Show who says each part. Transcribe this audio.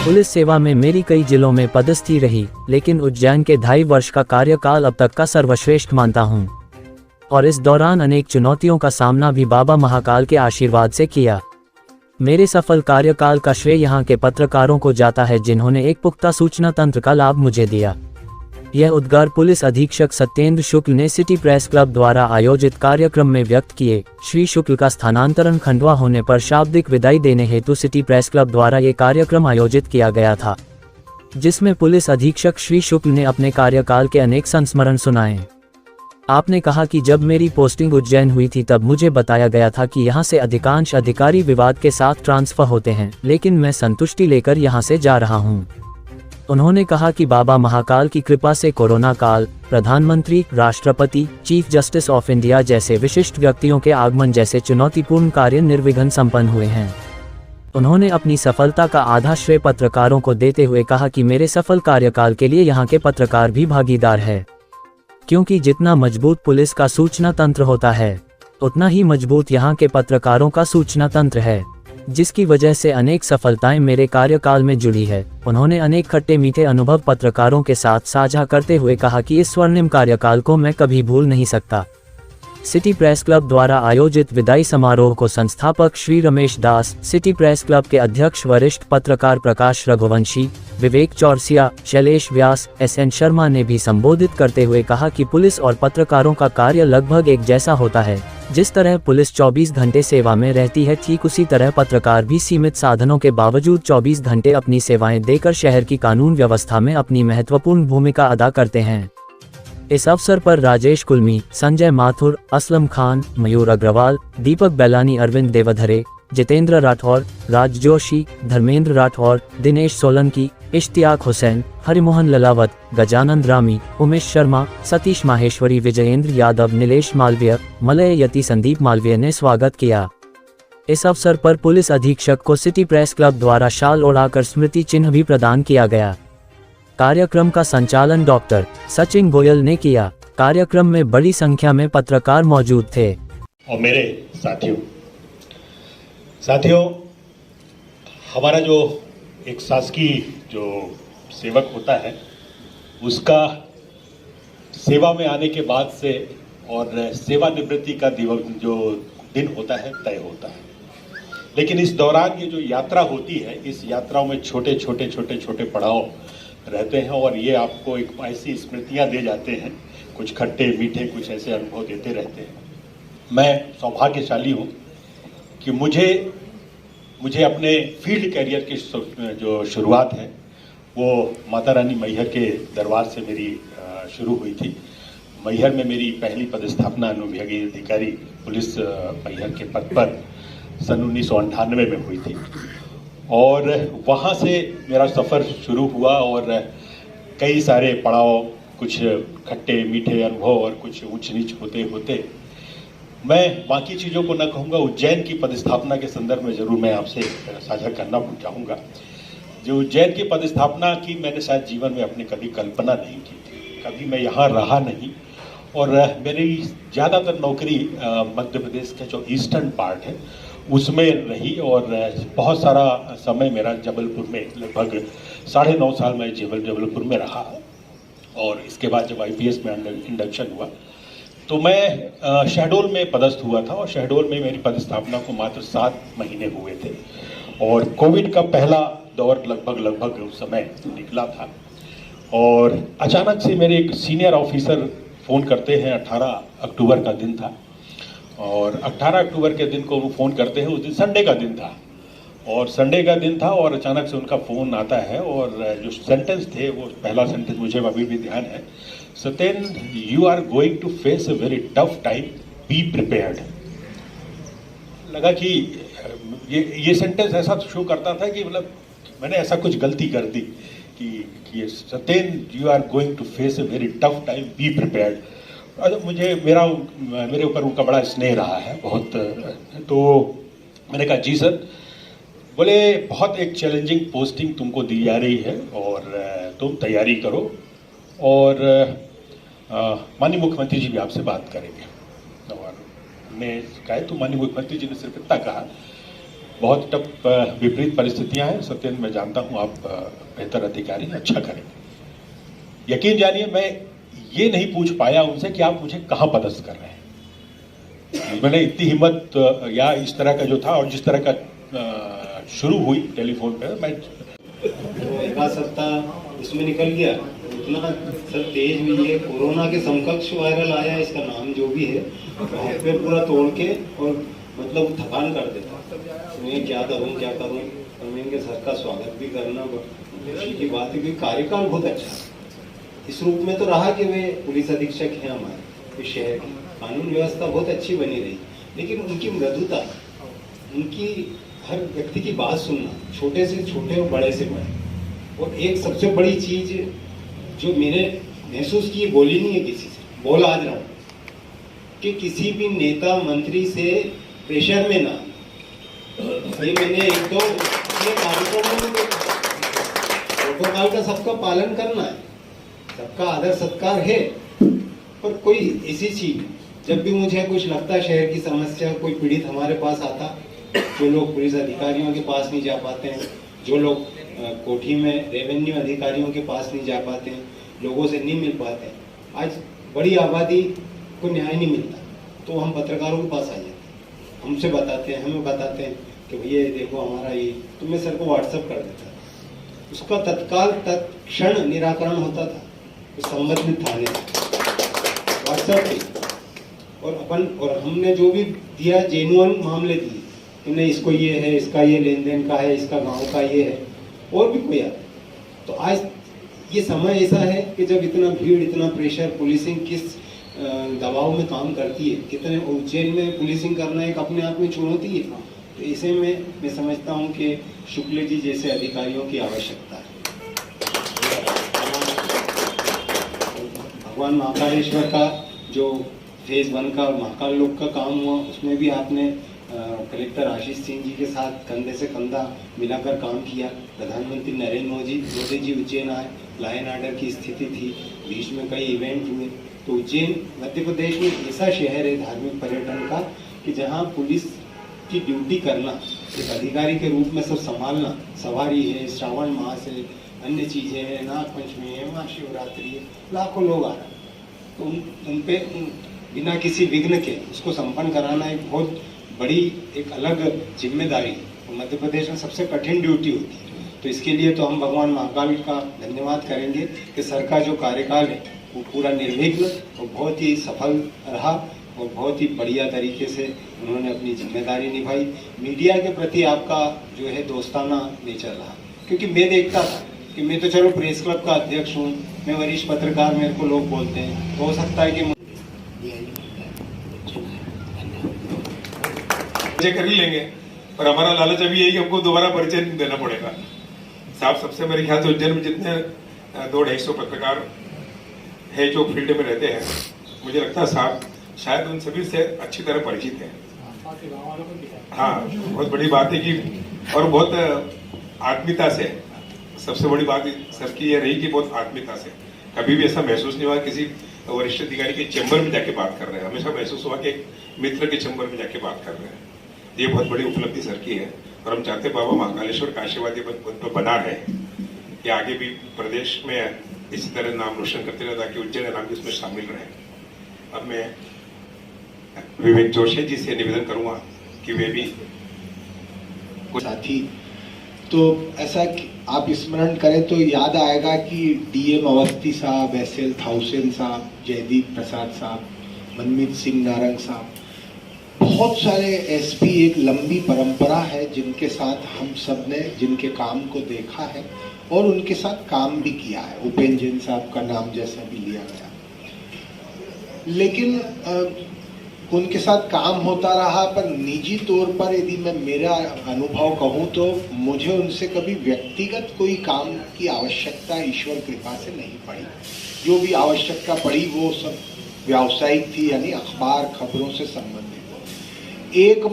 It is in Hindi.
Speaker 1: पुलिस सेवा में मेरी कई जिलों में पदस्थी रही, लेकिन उज्जैन के 2.5 वर्ष का कार्यकाल अब तक का सर्वश्रेष्ठ मानता हूँ। और इस दौरान अनेक चुनौतियों का सामना भी बाबा महाकाल के आशीर्वाद से किया। मेरे सफल कार्यकाल का श्रेय यहाँ के पत्रकारों को जाता है, जिन्होंने एक पुख्ता सूचना तंत्र का लाभ मुझे दिया। यह उद्गार पुलिस अधीक्षक सत्येंद्र शुक्ल ने सिटी प्रेस क्लब द्वारा आयोजित कार्यक्रम में व्यक्त किए। श्री शुक्ल का स्थानांतरण खंडवा होने पर शाब्दिक विदाई देने हेतु सिटी प्रेस क्लब द्वारा ये कार्यक्रम आयोजित किया गया था, जिसमें पुलिस अधीक्षक श्री शुक्ल ने अपने कार्यकाल के अनेक संस्मरण सुनाए। आपने कहा कि जब मेरी पोस्टिंग उज्जैन हुई थी तब मुझे बताया गया था कि यहाँ से अधिकांश अधिकारी विवाद के साथ ट्रांसफर होते हैं, लेकिन मैं संतुष्टि लेकर यहाँ से जा रहा हूँ। उन्होंने कहा कि बाबा महाकाल की कृपा से कोरोना काल, प्रधानमंत्री, राष्ट्रपति, चीफ जस्टिस ऑफ इंडिया जैसे विशिष्ट व्यक्तियों के आगमन जैसे चुनौतीपूर्ण कार्य निर्विघ्न संपन्न हुए हैं। उन्होंने अपनी सफलता का आधा श्रेय पत्रकारों को देते हुए कहा कि मेरे सफल कार्यकाल के लिए यहाँ के पत्रकार भी भागीदार है, क्योंकि जितना मजबूत पुलिस का सूचना तंत्र होता है, उतना ही मजबूत यहाँ के पत्रकारों का सूचना तंत्र है, जिसकी वजह से अनेक सफलताएं मेरे कार्यकाल में जुड़ी है। उन्होंने अनेक खट्टे मीठे अनुभव पत्रकारों के साथ साझा करते हुए कहा कि इस स्वर्णिम कार्यकाल को मैं कभी भूल नहीं सकता। सिटी प्रेस क्लब द्वारा आयोजित विदाई समारोह को संस्थापक श्री रमेश दास, सिटी प्रेस क्लब के अध्यक्ष वरिष्ठ पत्रकार प्रकाश रघुवंशी, विवेक चौरसिया, शैलेश व्यास, SN शर्मा ने भी संबोधित करते हुए कहा कि पुलिस और पत्रकारों का कार्य लगभग एक जैसा होता है। जिस तरह पुलिस 24 घंटे सेवा में रहती है, ठीक उसी तरह पत्रकार भी सीमित साधनों के बावजूद 24 घंटे अपनी सेवाएं देकर शहर की कानून व्यवस्था में अपनी महत्वपूर्ण भूमिका अदा करते हैं। इस अवसर पर राजेश कुलमी, संजय माथुर, असलम खान, मयूर अग्रवाल, दीपक बेलानी, अरविंद देवधरे, जितेंद्र राठौर, राज जोशी, धर्मेंद्र राठौर, दिनेश सोलंकी, इश्तियाक हुसैन, हरिमोहन ललावत, गजानंद रामी, उमेश शर्मा, सतीश माहेश्वरी, विजयेंद्र यादव, नीलेश मालवीय, मलय यति, संदीप मालवीय ने स्वागत किया। इस अवसर पर पुलिस अधीक्षक को सिटी प्रेस क्लब द्वारा शाल ओढ़ाकर स्मृति चिन्ह भी प्रदान किया गया। कार्यक्रम का संचालन डॉक्टर सचिन गोयल ने किया। कार्यक्रम में बड़ी संख्या में पत्रकार मौजूद थे।
Speaker 2: और मेरे साथियों, हमारा जो एक शासकीय जो सेवक होता है, उसका सेवा में आने के बाद से और सेवानिवृत्ति का जो दिन होता है तय होता है। लेकिन इस दौरान ये जो यात्रा होती है, इस यात्राओं में छोटे छोटे पड़ाव रहते हैं और ये आपको एक ऐसी स्मृतियां दे जाते हैं, कुछ खट्टे मीठे, कुछ ऐसे अनुभव देते रहते हैं। मैं सौभाग्यशाली हूँ कि मुझे अपने फील्ड कैरियर की जो शुरुआत है वो माता रानी मैहर के दरबार से मेरी शुरू हुई थी। मैहर में मेरी पहली पदस्थापना अनुविभागीय अधिकारी पुलिस मैहर के पद पर सन 1998 में हुई थी और वहाँ से मेरा सफ़र शुरू हुआ और कई सारे पड़ाव, कुछ खट्टे मीठे अनुभव और कुछ ऊंच नीच होते होते मैं बाकी चीज़ों को न कहूँगा, उज्जैन की पदस्थापना के संदर्भ में ज़रूर मैं आपसे साझा करना चाहूँगा। जो उज्जैन की पदस्थापना की मैंने शायद जीवन में अपने कभी कल्पना नहीं की थी, कभी मैं यहाँ रहा नहीं और मेरी ज़्यादातर नौकरी मध्य प्रदेश का जो ईस्टर्न पार्ट है उसमें रही और बहुत सारा समय मेरा जबलपुर में, लगभग 9.5 साल मैं जबलपुर में रहा और इसके बाद जब IPS में इंडक्शन हुआ तो मैं शहडोल में पदस्थ हुआ था और शहडोल में मेरी पदस्थापना को मात्र 7 महीने हुए थे और कोविड का पहला दौर लगभग उस समय निकला था और अचानक से मेरे एक सीनियर ऑफिसर फ़ोन करते हैं। 18 अक्टूबर का दिन था और 18 अक्टूबर के दिन को वो फ़ोन करते हैं, उस दिन संडे का दिन था और अचानक से उनका फ़ोन आता है और जो सेंटेंस थे वो पहला सेंटेंस मुझे अभी भी ध्यान है, Satyen, you are going to face a very tough time, be prepared. लगा कि ये सेंटेंस ऐसा शो करता था कि मतलब मैंने ऐसा कुछ गलती कर दी कि Satyen, you are going to face a very tough time, be prepared. मेरे ऊपर उनका बड़ा स्नेह रहा है बहुत, तो मैंने कहा जी सर। बोले बहुत एक चैलेंजिंग पोस्टिंग तुमको दी जा रही है और तुम तैयारी करो और माननीय मुख्यमंत्री जी भी आपसे बात करेंगे। और हमने कहा तो माननीय मुख्यमंत्री जी ने सिर्फ इतना कहा बहुत टफ विपरीत परिस्थितियां हैं सत्येंद्र, मैं जानता हूं आप बेहतर अधिकारी हैं, अच्छा करेंगे। यकीन जानिए मैं ये नहीं पूछ पाया उनसे कि आप मुझे कहां पदस्थ कर रहे हैं। मैंने इतनी हिम्मत या इस तरह का जो था और जिस तरह का शुरू हुई टेलीफोन पे, मैं
Speaker 3: एक आध सप्ताह उसमें निकल गया, इतना सर तेज भी है, कोरोना के समकक्ष वायरल आया, इसका नाम जो भी है, फिर पूरा तोड़ के और मतलब थकान कर देता। मैं क्या करूं और मैं इनके सर का स्वागत भी करना खुशी की बात है कि कार्यकाल बहुत अच्छा है। इस रूप में तो रहा कि वे पुलिस अधीक्षक हैं हमारे इस शहर की, कानून व्यवस्था बहुत अच्छी बनी रही, लेकिन उनकी मृदुता, उनकी हर व्यक्ति की बात सुनना, छोटे से छोटे और बड़े से बड़े, और एक सबसे बड़ी चीज जो मैंने महसूस की, बोली नहीं है किसी से, बोल आज रहा हूँ कि किसी भी नेता मंत्री से प्रेशर में ना, ये मैंने एक दो कार्यक्रमों में प्रोटोकॉल का सबका पालन करना है, सबका आदर सत्कार है, पर कोई ऐसी चीज जब भी मुझे कुछ लगता है, शहर की समस्या, कोई पीड़ित हमारे पास आता, जो लोग पुलिस अधिकारियों के पास नहीं जा पाते हैं, जो लोग कोठी में रेवेन्यू अधिकारियों के पास नहीं जा पाते हैं, लोगों से नहीं मिल पाते हैं, आज बड़ी आबादी को न्याय नहीं मिलता, तो हम पत्रकारों के पास आ जाते हैं, हमसे बताते हैं, हमें बताते हैं कि भैया ये देखो हमारा ये, तो मैं सर को व्हाट्सएप कर देता था, उसका तत्काल तत्क्षण निराकरण होता था, तो संबंधित थाने व्हाट्सएप पे, और हमने जो भी दिया जेन्युइन मामले दिए कि नहीं इसको ये है, इसका ये लेन देन का है, इसका गांव का ये है, और भी कोई आता। तो आज ये समय ऐसा है कि जब इतना भीड़, इतना प्रेशर, पुलिसिंग किस दबाव में काम करती है, कितने उज्जैन में पुलिसिंग करना एक अपने आप में चुनौती है, तो इसे में मैं समझता हूँ कि शुक्ल जी जैसे अधिकारियों की आवश्यकता है। भगवान महाकालेश्वर का जो फेज 1 का महाकाल लोक का काम हुआ, उसमें भी आपने कलेक्टर आशीष सिंह जी के साथ कंधे से कंधा मिलाकर काम किया। प्रधानमंत्री नरेंद्र मोदी जी उज्जैन आए, लॉ एंड ऑर्डर की स्थिति थी, बीच में कई इवेंट हुए, तो उज्जैन मध्य प्रदेश में ऐसा शहर है धार्मिक पर्यटन का कि जहाँ पुलिस की ड्यूटी करना, एक अधिकारी के रूप में सब संभालना, सवारी है, श्रावण मास है, अन्य चीजें हैं, नागपंचमी है, महाशिवरात्रि है, लाखों लोग आ रहे हैं, तो उन पे बिना किसी विघ्न के उसको संपन्न कराना एक बहुत बड़ी, एक अलग जिम्मेदारी है। मध्य प्रदेश में सबसे कठिन ड्यूटी होती है, तो इसके लिए तो हम भगवान महाकाल का धन्यवाद करेंगे कि सर का जो कार्यकाल है वो पूरा निर्विघ्न और बहुत ही सफल रहा, और बहुत ही बढ़िया तरीके से उन्होंने अपनी जिम्मेदारी निभाई। मीडिया के प्रति आपका जो है दोस्ताना नेचर रहा, क्योंकि मैं देखता था कि मैं तो चलो प्रेस क्लब का अध्यक्ष हूँ, मैं वरिष्ठ पत्रकार, मेरे को लोग बोलते हैं, तो हो सकता है कि
Speaker 4: कर ही लेंगे, पर हमारा लालच अभी यही कि हमको दोबारा परिचय देना पड़ेगा। साहब सबसे मेरे ख्याल से उज्जैन में जितने 200-250 पत्रकार है जो फील्ड में रहते हैं, मुझे लगता है साहब शायद उन सभी से अच्छी तरह परिचित है। हाँ, बहुत बड़ी बात है कि, और बहुत आत्मीयता से, सबसे बड़ी बात सर की ये रही कि बहुत आत्मीयता से, कभी भी ऐसा महसूस नहीं हुआ किसी वरिष्ठ अधिकारी के चैम्बर में जाके बात कर रहे हैं, हमेशा महसूस हुआ कि एक मित्र के चैम्बर में जाके बात कर रहे हैं। ये बहुत बड़ी उपलब्धि सर की है, और हम चाहते बाबा महाकालेश्वर का आशीर्वाद ये बना है कि आगे भी प्रदेश में इसी तरह नाम रोशन करते रहे, ताकि उज्जैन नाम भी इसमें शामिल रहे। अब मैं विवेक जोशी जी से निवेदन करूंगा कि वे भी
Speaker 5: साथी, तो ऐसा आप स्मरण करें तो याद आएगा कि डीएम अवस्थी साहब, एसएल थाउसेन साहब, जयदीप प्रसाद साहब, मनमीत सिंह नारंग साहब, बहुत सारे एसपी, एक लंबी परंपरा है जिनके साथ हम सब ने जिनके काम को देखा है और उनके साथ काम भी किया है। उपेंद्र जैन साहब का नाम जैसा भी लिया गया, लेकिन उनके साथ काम होता रहा, पर निजी तौर पर यदि मैं मेरा अनुभव कहूँ तो मुझे उनसे कभी व्यक्तिगत कोई काम की आवश्यकता ईश्वर कृपा से नहीं पड़ी। जो भी आवश्यकता पड़ी वो सब व्यावसायिक थी, यानी अखबार खबरों से संबंधित। एक